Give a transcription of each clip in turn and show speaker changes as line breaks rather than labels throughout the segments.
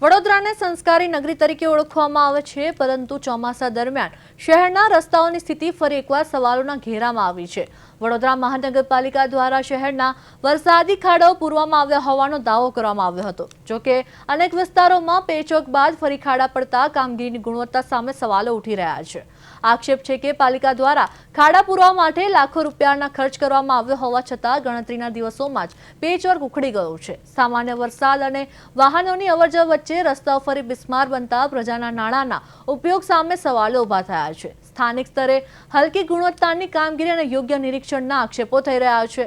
વડોદરાને સંસ્કારી નગરી તરીકે ઓળખવામાં આવે છે, પરંતુ ચોમાસા દરમિયાન શહેરના રસ્તાઓની સ્થિતિ ફરી એકવાર સવાલોના ઘેરામાં આવી છે। વડોદરા મહાનગરપાલિકા દ્વારા શહેરના વરસાદી ખાડાઓ પૂરવામાં આવ્યા હોવાનો દાવો કરવામાં આવ્યો હતો। જોકે અનેક વિસ્તારોમાં પેચવર્ક બાદ ફરી ખાડા પડતા કામગીરીની ગુણવત્તા સામે સવાલો ઉઠી રહ્યા છે। આક્ષેપ છે કે પાલિકા દ્વારા ખાડા પૂરવા માટે લાખો રૂપિયાના ખર્ચ કરવામાં આવ્યો હોવા છતાં ગણતરીના દિવસોમાં જ પેચવર્ક ઉખડી ગયું છે। સામાન્ય વરસાદ અને વાહનોની અવરજવર વચ્ચે રસ્તાઓ ફરી બિસ્માર બનતા પ્રજાના નાણાંના ઉપયોગ સામે સવાલો ઉભા થયા છે। સ્થાનિક સ્તરે હલકી ગુણવત્તાની કામગીરી અને યોગ્ય નિરીક્ષણના આક્ષેપો થઈ રહ્યા છે।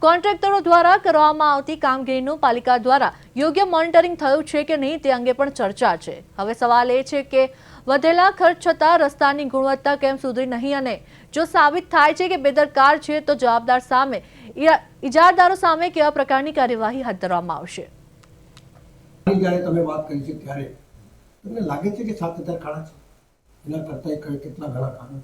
કોન્ટ્રાક્ટરો દ્વારા કરવામાં આવતી કામગીરીનું પાલિકા દ્વારા યોગ્ય મોનિટરિંગ થયું છે કે નહીં તે અંગે પણ ચર્ચા છે। હવે સવાલ એ છે કે વધેલા ખર્ચ છતાં રસ્તાની ગુણવત્તા કેમ સુધરી નહીં, અને જો સાબિત થાય છે કે બેદરકાર છે તો જવાબદાર સામે ઇજારદારો સામે કેવા પ્રકારની કાર્યવાહી હાથ ધરવામાં આવશે।
જ્યારે તમે વાત કરી છે ત્યારે તમને લાગે છે કે 7,000 ખાડા છે, એના કરતાં કેટલા ઘણા ખાડા?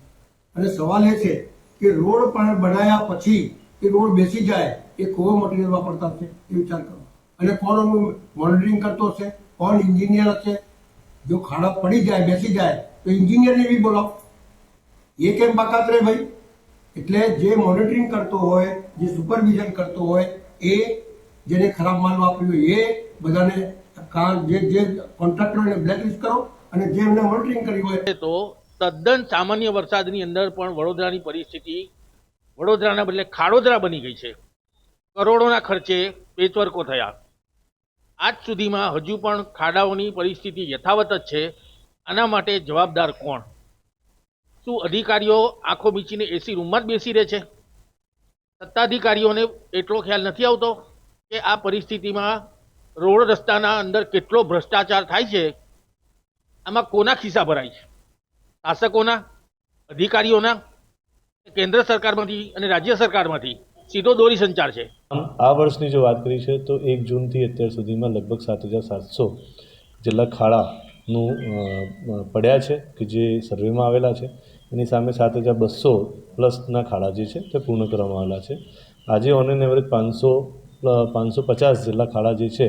અને સવાલ એ છે કે રોડ પણ બનાવ્યા પછી એ રોડ બેસી જાય એ કેવો મટીરિયલ વાપરતા હશે એ વિચાર કરો, અને કોણ મોનિટરિંગ કરતો હશે, કોણ એન્જિનિયર હશે? જો ખાડા પડી જાય બેસી જાય તો એન્જિનિયરને બી બોલાવો, એ કેમ બાકાત રહે ભાઈ? એટલે જે મોનિટરિંગ કરતો હોય, જે સુપરવિઝન કરતો હોય, એ જેને ખરાબ માલ વાપર્યો એ બધાને જે કોન્ટ્રાક્ટરોને બ્લેકલિસ્ટ કરો, અને જે એમને મોનિટરિંગ કરી હોય
તો તદ્દન સામાન્ય વરસાદની અંદર પણ વડોદરાની પરિસ્થિતિ વડોદરાના બદલે ખાડોદરા બની ગઈ છે। કરોડોના ખર્ચે પેચવર્કો થયા, આજ સુધીમાં હજુ પણ ખાડાઓની પરિસ્થિતિ યથાવત જ છે। આના માટે જવાબદાર કોણ? શું અધિકારીઓ આંખો મીચીને એસી રૂમમાં જ બેસી રહે છે? સત્તાધિકારીઓને એટલો ખ્યાલ નથી આવતો કે આ પરિસ્થિતિમાં રોડ રસ્તાના અંદર કેટલો ભ્રષ્ટાચાર થાય છે? આમાં કોના ખિસ્સા ભરાય છે? શાસકોના, અધિકારીઓના, કેન્દ્ર સરકારમાંથી અને રાજ્ય સરકારમાંથી સીધો દોરી સંચાર છે।
આ વર્ષની જો વાત કરી છે તો 1 જૂનથી અત્યાર સુધીમાં લગભગ 7,700 જેટલા ખાડાનું પડ્યા છે કે જે સર્વેમાં આવેલા છે। એની સામે 7,200 પ્લસના ખાડા જે છે તે પૂર્ણ કરવામાં આવેલા છે। આજે ઓન એન એવરેજ 550 જેટલા ખાડા જે છે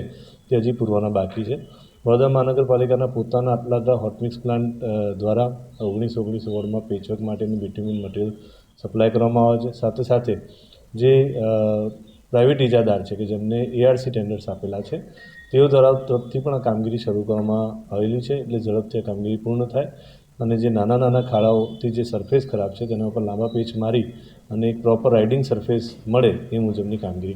તે હજી પૂરવાના બાકી છે। વડોદરા મહાનગરપાલિકાના પોતાના આટલા હોટમિક્સ પ્લાન્ટ દ્વારા 19 વોર્ડમાં પેચવર્ક માટેનું બિટ્યુમિન મટીરિયલ સપ્લાય કરવામાં આવે છે। સાથે સાથે જે પ્રાઇવેટ ઇજારદાર છે કે જેમને ARC ટેન્ડર્સ આપેલા છે તેઓ તરફથી પણ આ કામગીરી શરૂ કરવામાં આવેલી છે, એટલે ઝડપથી આ કામગીરી પૂર્ણ થાય અને જે નાના ખાડાઓથી જે સરફેસ ખરાબ છે તેના ઉપર લાંબા પેચ મારી અને એક પ્રોપર રાઇડિંગ સરફેસ મળે એ મુજબની કામગીરી